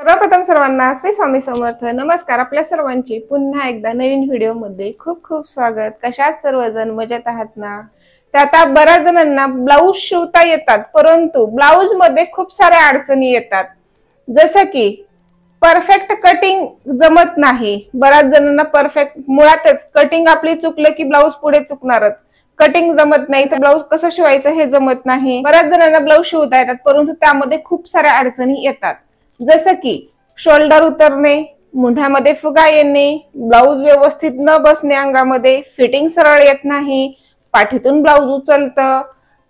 सर्वप्रथम सर्वांना श्री स्वामी समर्थ नमस्कार। आपल्या सर्वांची पुन्हा एकदा नवीन व्हिडिओ मध्ये खूप खूप स्वागत। कशात सर्वजण मजेत आहात ना? तर आता बऱ्याच जणांना ब्लाऊज शिवता येतात, परंतु ब्लाऊज मध्ये खूप साऱ्या अडचणी येतात, जसं की परफेक्ट कटिंग जमत नाही। बऱ्याच जणांना परफेक्ट मुळातच कटिंग आपली चुकलं की ब्लाऊज पुढे चुकणारच। कटिंग जमत नाही तर ब्लाऊज कसं शिवायचं हे जमत नाही। बऱ्याच जणांना ब्लाऊज शिवता येतात, परंतु त्यामध्ये खूप साऱ्या अडचणी येतात, जसं की शोल्डर उतरणे, मुंढ्यामध्ये फुगा येणे, ब्लाऊज व्यवस्थित न बसणे, अंगामध्ये फिटिंग सरळ येत नाही, पाठीतून ब्लाऊज उचलतं।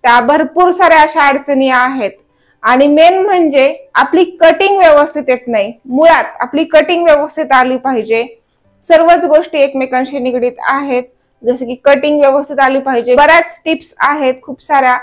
त्या भरपूर साऱ्या अशा अडचणी आहेत। आणि मेन म्हणजे आपली कटिंग व्यवस्थित येत नाही। मुळात आपली कटिंग व्यवस्थित आली पाहिजे। सर्वच गोष्टी एकमेकांशी निगडीत आहेत, जसे की कटिंग व्यवस्थित आली पाहिजे। बऱ्याच टिप्स आहेत खूप साऱ्या,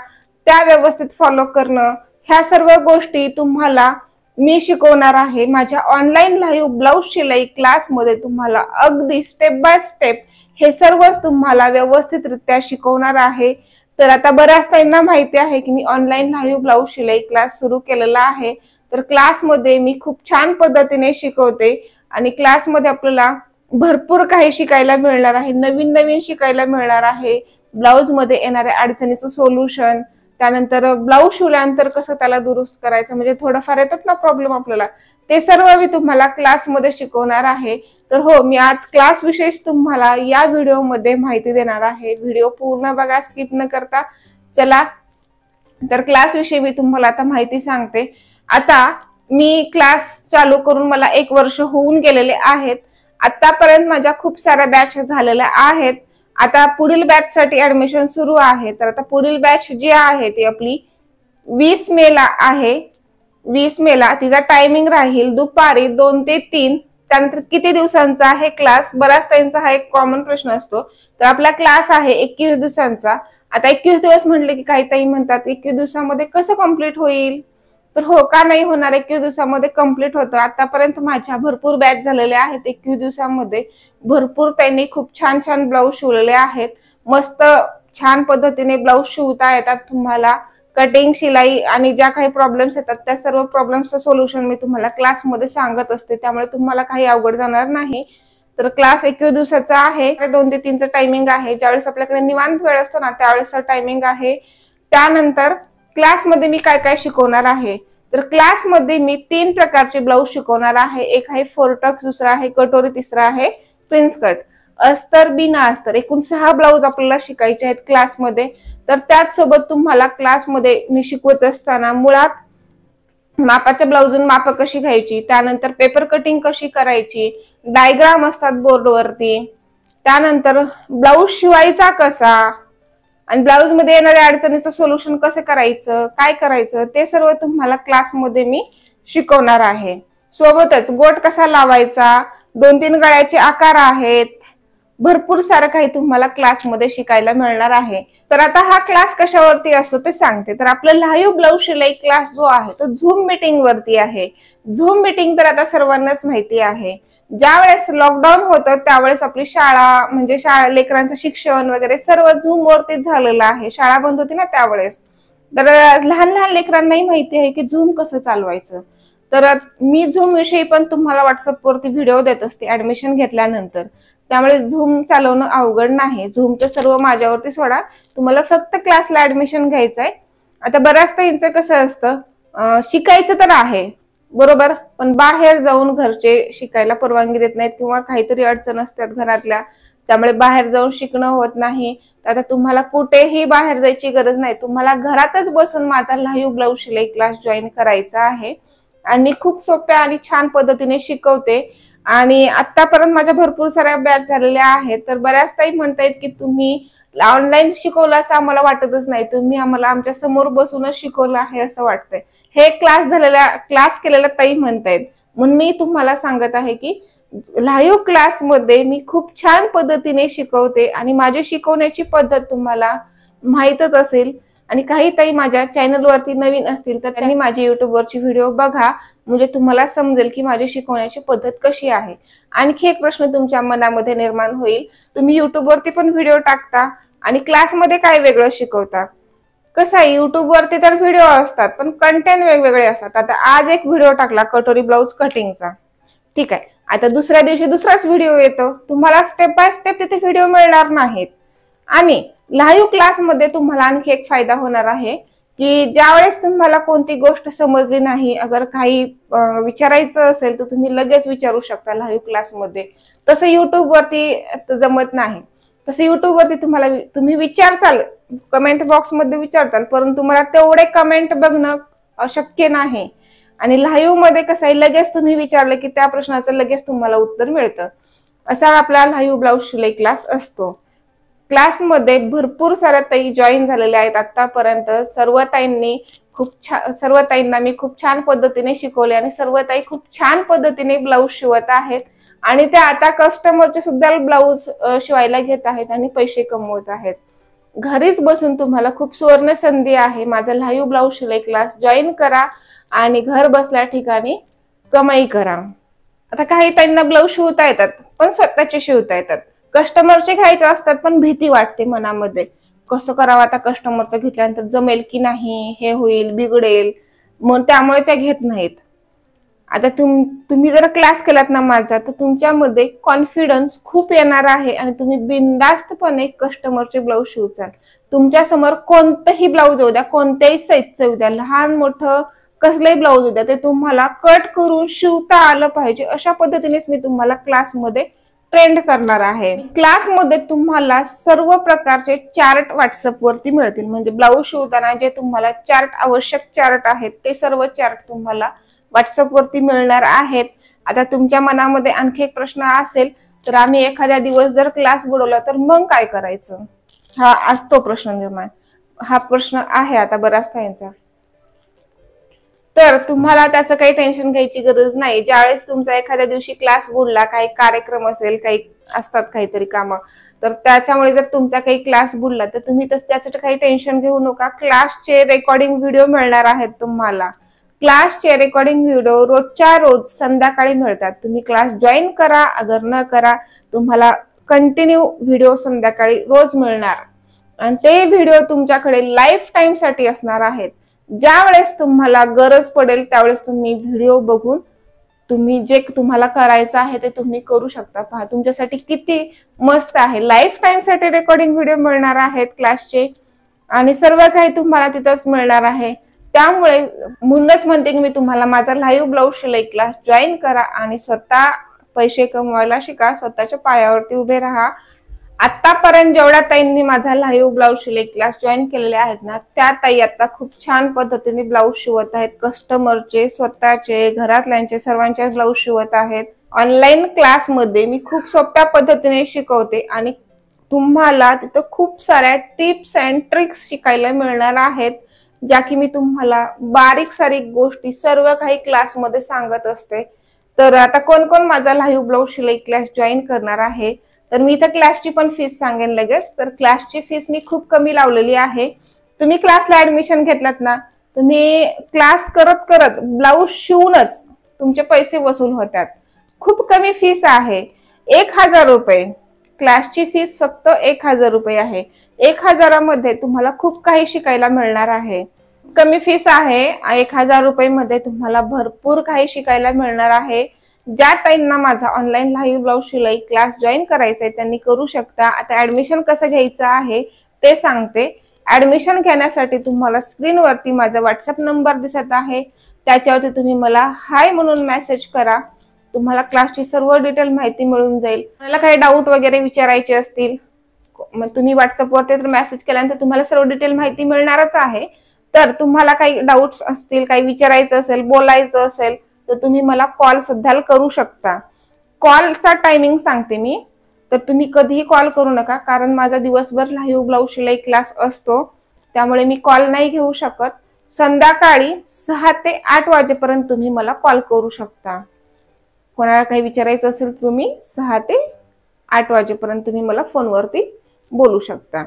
त्या व्यवस्थित फॉलो करणं, ह्या सर्व गोष्टी तुम्हाला मी शिकवणार आहे। माझ्या ऑनलाईन लाईव्ह ब्लाऊज शिलाई क्लास मध्ये तुम्हाला अगदी स्टेप बाय स्टेप हे सर्वच तुम्हाला व्यवस्थितरित्या शिकवणार आहे। तर आता बऱ्याच ताईंना माहिती आहे की मी ऑनलाईन लाईव्ह ब्लाऊज शिलाई क्लास सुरू केलेला आहे। तर क्लास मध्ये मी खूप छान पद्धतीने शिकवते आणि क्लास मध्ये आपल्याला भरपूर काही शिकायला मिळणार आहे, नवीन नवीन शिकायला मिळणार आहे। ब्लाऊज मध्ये येणाऱ्या अडचणीचं सोल्युशन, त्यानंतर ब्लाऊज शिवल्यानंतर कसं त्याला दुरुस्त करायचं, म्हणजे थोडंफार येतात ना प्रॉब्लेम आपल्याला, ते सर्व मी तुम्हाला क्लास मध्ये शिकवणार आहे। तर हो, मी आज क्लास विषयी तुम्हाला या व्हिडिओ मध्ये माहिती देणार आहे। व्हिडिओ पूर्ण बघा, स्किप न करता। चला तर क्लास विषयी मी तुम्हाला आता माहिती सांगते। आता मी क्लास चालू करून मला 1 वर्ष होऊन गेलेले आहेत। आतापर्यंत माझ्या खूप साऱ्या बॅच झालेल्या आहेत। आता पुढील बॅच साठी ऍडमिशन सुरू आहे। तर आता पुढील बॅच जी आहे ती आपली 20 मे ला आहे। 20 मे ला तिचा टायमिंग राहील दुपारी 2 ते 3। त्यानंतर किती दिवसांचा आहे क्लास, बराच त्यांचा हा एक कॉमन प्रश्न असतो। तर आपला क्लास आहे 21 दिवसांचा। आता 21 दिवस म्हटले की काही ताई म्हणतात 21 दिवसामध्ये कसं कंप्लीट होईल? तर हो, का नाही होणार, 21 दिवसामध्ये कंप्लीट होतं। आतापर्यंत माझ्या भरपूर बॅच झालेल्या आहेत। 21 दिवसामध्ये भरपूर त्यांनी खूप छान छान ब्लाऊज शिवलेले आहेत। मस्त छान पद्धतीने ब्लाऊज शिवता येतात तुम्हाला। कटिंग, शिलाई आणि ज्या काही प्रॉब्लेम्स येतात त्या सर्व प्रॉब्लेम्सचं सोल्युशन मी तुम्हाला क्लासमध्ये सांगत असते, त्यामुळे तुम्हाला काही अवघड जाणार नाही। तर क्लास 21 दिवसाचा आहे। 2 ते 3चं टायमिंग आहे। ज्यावेळेस आपल्याकडे निवांत वेळ असतो ना, त्यावेळेसचं टायमिंग आहे। त्यानंतर क्लासमध्ये मी काय काय शिकवणार आहे, तर क्लासमध्ये मी 3 प्रकारचे ब्लाऊज शिकवणार आहे। एक आहे फोरटक्स, दुसरा आहे कटोरी, तिसरा आहे प्रिन्स कट, अस्तर, बिना अस्तर। एकूण 6 ब्लाऊज आपल्याला शिकायचे आहेत क्लासमध्ये। तर त्याच सोबत तुम्हाला क्लासमध्ये मी शिकवत असताना मुळात मापाच्या ब्लाऊजून माप कशी घ्यायची, त्यानंतर पेपर कटिंग कशी करायची, डायग्राम असतात बोर्डवरती, त्यानंतर ब्लाऊज शिवायचा कसा आणि ब्लाऊज मध्ये येणाऱ्या अडचणीचं सोल्युशन कसं करायचं, काय करायचं, ते सर्व तुम्हाला क्लासमध्ये मी शिकवणार आहे। सोबतच गोट कसा लावायचा, 2-3 गळ्याचे आकार आहेत, भरपूर सारं काही तुम्हाला क्लासमध्ये शिकायला मिळणार आहे। तर आता हा क्लास कशावरती असतो ते सांगते। तर आपला लाईव्ह ब्लाऊज शिलाई क्लास जो आहे तो झूम मीटिंग वरती आहे। झूम मीटिंग तर आता सर्वांनाच माहिती आहे। ज्यावेळेस लॉकडाऊन होतं त्यावेळेस आपली शाळा, म्हणजे लेकरांचं शिक्षण वगैरे सर्व झूम वरतीच झालेलं आहे। शाळा बंद होती ना त्यावेळेस। तर लहान लहान लेकरांनाही माहिती आहे की झूम कसं चालवायचं। तर मी झूम विषयी पण तुम्हाला व्हॉट्सअप वरती व्हिडिओ देत असते ऍडमिशन घेतल्यानंतर, त्यामुळे झूम चालवणं अवघड नाही। झूमचं सर्व माझ्यावरती सोडा, तुम्हाला फक्त क्लासला ऍडमिशन घ्यायचंय। आता बऱ्याच ताईंचं कसं असतं, शिकायचं तर आहे बरोबर, पण बाहेर जाऊन घरचे शिकायला परवानगी देत नाहीत किंवा काहीतरी अडचण असतात घरातल्या, त्यामुळे बाहेर जाऊन शिकणं होत नाही। आता तुम्हाला कुठेही बाहेर जायची गरज नाही, तुम्हाला घरातच बसून माझा लाईव्ह ब्लाऊज शिलाई क्लास जॉईन करायचा आहे। आणि मी खूप सोप्या आणि छान पद्धतीने शिकवते। आणि आतापर्यंत माझ्या भरपूर साऱ्या बॅच झालेल्या आहेत। तर बऱ्याच ताई म्हणतायत की तुम्ही ऑनलाईन शिकवलं असं आम्हाला वाटतच नाही, तुम्ही आम्हाला आमच्या समोर बसूनच शिकवलं आहे असं वाटतंय, हे क्लास केलेल्या ताई म्हणतायत। म्हणून मी तुम्हाला सांगत आहे की लाईव्ह क्लासमध्ये मी खूप छान पद्धतीने शिकवते आणि माझी शिकवण्याची पद्धत तुम्हाला माहीतच असेल। आणि काही ताई माझ्या चॅनलवरती नवीन असतील तर त्यांनी माझी युट्यूबवरची व्हिडिओ बघा, म्हणजे तुम्हाला समजेल की माझी शिकवण्याची पद्धत कशी आहे। आणखी एक प्रश्न तुमच्या मनामध्ये निर्माण होईल, तुम्ही युट्यूबवरती पण व्हिडिओ टाकता आणि क्लासमध्ये काय वेगळं शिकवता? कसं आहे, युट्यूब वरती तर व्हिडिओ असतात पण कंटेंट वेगवेगळे असतात. आता आज एक व्हिडिओ टाकला कटोरी ब्लाउज कटिंगचा, ठीक आहे, आता दुसऱ्या दिवशी दुसराच व्हिडिओ येतो, तुम्हाला स्टेप बाय स्टेप तिथे व्हिडिओ मिळणार नाहीत. आणि लाईव्ह क्लासमध्ये तुम्हाला आणखी एक फायदा होणार आहे की ज्यावेळेस तुम्हाला कोणती गोष्ट समजली नाही, अगर काही विचारायचं असेल तर तुम्ही लगेच विचारू शकता लाईव्ह क्लासमध्ये. तसं युट्यूब वरती जमत नाही. तसं युट्यूब वरती तुम्ही विचारचाल, कमेंट बॉक्स मध्ये विचारताल, परंतु तुम्हाला तेवढे कमेंट बघणं अशक्य नाही. आणि लाईव्ह मध्ये कसं आहे, लगेच तुम्ही विचारलं की त्या प्रश्नाचं लगेच तुम्हाला उत्तर मिळतं. असा आपला लाईव्ह ब्लाउज शिलाई क्लास असतो. क्लासमध्ये भरपूर साऱ्या ताई जॉईन झालेल्या आहेत आतापर्यंत. सर्व ताईंना मी खूप छान पद्धतीने शिकवले आणि सर्व ताई खूप छान पद्धतीने ब्लाऊज शिवत आहेत आणि त्या आता कस्टमरचे सुद्धा ब्लाऊज शिवायला घेत आहेत आणि पैसे कमवत आहेत. घरीच बसून तुम्हाला खूप सुवर्ण संधी आहे. माझा लाईव्ह ब्लाऊज शिलाई क्लास जॉईन करा आणि घर बसल्या ठिकाणी कमाई करा. आता काही ताईंना ब्लाऊज शिवता येतात पण स्वतःचे शिवता येतात, कस्टमरचे घ्यायचे असतात पण भीती वाटते मनामध्ये, कसं करावं आता, कस्टमरचं घेतल्यानंतर जमेल की नाही, हे होईल बिघडेल, मग त्यामुळे त्या घेत नाहीत. आता तुम्ही जर क्लास केलात ना माझा, तर तुमच्यामध्ये कॉन्फिडन्स खूप येणार आहे आणि तुम्ही बिनधास्तपणे कस्टमरचे ब्लाऊज शिवचाल. तुमच्या समोर कोणतंही ब्लाऊज येऊ द्या, कोणत्याही साईजचं येऊ द्या, लहान मोठं कसलंही ब्लाऊज येऊ द्या, ते तुम्हाला कट करून शिवता आलं पाहिजे. अशा पद्धतीनेच मी तुम्हाला क्लासमध्ये ट्रेंड करणार आहे. क्लासमध्ये तुम्हाला सर्व प्रकारचे चार्ट व्हॉट्सअप वरती मिळतील. म्हणजे ब्लाऊज शिवताना जे तुम्हाला आवश्यक चार्ट आहेत ते सर्व चार्ट तुम्हाला व्हॉट्सअप वरती मिळणार आहेत. आता तुमच्या मनामध्ये आणखी एक प्रश्न असेल तर आम्ही एखाद्या दिवस जर क्लास बुडवला तर मग काय करायचं, हा असतो प्रश्न निर्माण. हा प्रश्न आहे आता बराच यांचा. तर तुम्हाला त्याचं काही टेन्शन घ्यायची गरज नाही. ज्यावेळेस तुमचा एखाद्या दिवशी क्लास बुडला, काही कार्यक्रम असेल, काही असतात काहीतरी कामं, तर त्याच्यामुळे जर तुमचा काही क्लास बुडला तर तुम्ही त्याचं काही टेन्शन घेऊ नका. क्लासचे रेकॉर्डिंग व्हिडिओ मिळणार आहेत तुम्हाला. क्लासचे रेकॉर्डिंग व्हिडिओ रोजच्या रोज संध्याकाळी मिळतात. तुम्ही क्लास जॉईन करा अगर न करा, तुम्हाला कंटिन्यू व्हिडिओ संध्याकाळी रोज मिळणार आणि ते व्हिडिओ तुमच्याकडे लाईफ टाइम साठी असणार आहेत. ज्यावेळेस तुम्हाला गरज पडेल त्यावेळेस तुम्ही व्हिडिओ बघून तुम्ही जे तुम्हाला करायचं आहे ते तुम्ही करू शकता. पहा तुमच्यासाठी किती मस्त आहे. लाईफ टाइम साठी रेकॉर्डिंग व्हिडिओ मिळणार आहेत क्लासचे आणि सर्व काही तुम्हाला तिथंच मिळणार आहे. त्यामुळे म्हणूनच म्हणते की मी तुम्हाला माझा लाईव्ह ब्लाऊज शिलाई क्लास जॉईन करा आणि स्वतः पैसे कमवायला शिका, स्वतःच्या पायावरती उभे राहा. आतापर्यंत जेवढ्या ताईंनी माझा लाईव्ह ब्लाऊज शिलाई क्लास जॉईन केलेले आहेत ना, त्या ताई आता खूप छान पद्धतीने ब्लाऊज शिवत आहेत. कस्टमरचे, स्वतःचे, घरातल्यांचे, सर्वांचे ब्लाऊज शिवत आहेत. ऑनलाईन क्लासमध्ये मी खूप सोप्या पद्धतीने शिकवते आणि तुम्हाला तिथं खूप साऱ्या टिप्स अँड ट्रिक्स शिकायला मिळणार आहेत, ज्या की मी तुम्हाला बारीक सारीक गोष्टी सर्व काही क्लासमध्ये सांगत असते. तर आता कोण कोण माझा लाईव्ह ब्लाऊज शिलाई क्लास जॉईन करणार आहे, तर मी इथं क्लासची पण फीस सांगेन लगेच. तर क्लासची फीस मी खूप कमी लावलेली आहे. तुम्ही क्लासला ऍडमिशन घेतलात ना, तुम्ही क्लास करत करत ब्लाऊज शिवूनच तुमचे पैसे वसूल होतात. खूप कमी फीस आहे, 1000 रुपये. क्लासची फीस फक्त 1000 रुपये आहे. 1000 मध्ये तुम्हाला खूप काही शिकायला मिळणार आहे. कमी फीस आहे. 1000 रुपये मध्ये तुम्हाला भरपूर काही शिकायला मिळणार आहे. ज्या ताईंना माझा ऑनलाईन लाईव्ह ब्लाऊज शिलाई क्लास जॉईन करायचा आहे त्यांनी करू शकता. आता ऍडमिशन कसं घ्यायचं आहे ते सांगते. ऍडमिशन घेण्यासाठी तुम्हाला स्क्रीनवरती माझा व्हॉट्सअप नंबर दिसत आहे, त्याच्यावरती तुम्ही मला हाय म्हणून मेसेज करा. तुम्हाला क्लासची सर्व डिटेल माहिती मिळून जाईल. मला काही डाऊट वगैरे विचारायचे असतील मग तुम्ही व्हॉट्सअपवरती तर मेसेज केल्यानंतर तुम्हाला सर्व डिटेल माहिती मिळणारच आहे. तर तुम्हाला काही डाऊट्स असतील, काही विचारायचं असेल, बोलायचं असेल तर तुम्ही मला कॉल सुद्धा करू शकता. कॉलचा टायमिंग सांगते मी, तर तुम्ही कधीही कॉल करू नका, कारण माझा दिवसभर लाईव्ह ब्लाऊज शिलाई क्लास असतो, त्यामुळे मी कॉल नाही घेऊ शकत. संध्याकाळी 6 ते 8 वाजेपर्यंत तुम्ही मला कॉल करू शकता. कोणाला काही विचारायचं असेल तुम्ही 6 ते 8 वाजेपर्यंत तुम्ही मला फोनवरती बोलू शकता.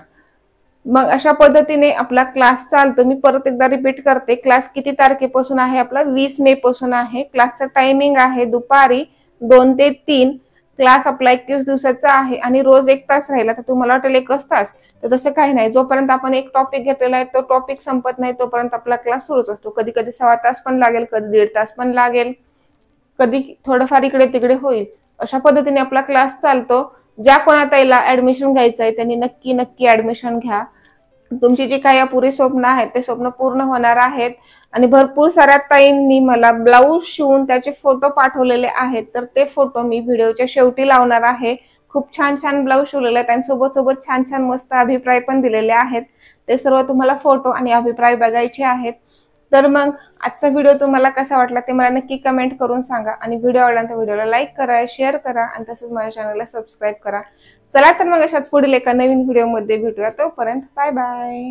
मग अशा पद्धतीने आपला क्लास चालतो. मी परत एकदा रिपीट करते, क्लास किती तारखेपासून आहे आपला? 20 मे पासून आहे. क्लासचा टायमिंग आहे दुपारी 2 ते 3 क्लास आपला 21 दिवसाचा आहे आणि रोज 1 तास राहिला तर तुम्हाला वाटेल 1च तास, तर तसं काही नाही. जोपर्यंत आपण एक टॉपिक घेतलेला आहे तो टॉपिक संपत नाही तोपर्यंत आपला क्लास सुरूच असतो. कधी कधी 1.25 तास पण लागेल, कधी 1.5 तास पण लागेल, कधी थोडंफार इकडे तिकडे होईल. अशा पद्धतीने आपला क्लास चालतो. ज्या कोणाताईला ऍडमिशन घ्यायचं आहे त्यांनी नक्की नक्की ऍडमिशन घ्या. तुमची जी काही अपुरी स्वप्न आहेत ते स्वप्न पूर्ण होणार आहेत. आणि भरपूर साऱ्या ताईंनी मला ब्लाऊज शिवून त्याचे फोटो पाठवलेले आहेत, तर ते फोटो मी व्हिडिओच्या शेवटी लावणार आहे. खूप छान छान ब्लाऊज शिवलेले आहेत, त्यांच्यासोबत सोबत छान छान मस्त अभिप्राय पण दिलेले आहेत. ते सर्व तुम्हाला फोटो आणि अभिप्राय बघायचे आहेत. तर मग आजचा व्हिडिओ तुम्हाला कसा वाटला ते मला नक्की कमेंट करून सांगा. आणि व्हिडिओ आवडला तर व्हिडिओला लाईक करा, शेअर करा आणि तसंच माझ्या चॅनलला सबस्क्राईब करा. चला तर मग अशाच पुढील एका नवीन व्हिडिओमध्ये भेटूया. तोपर्यंत बाय बाय.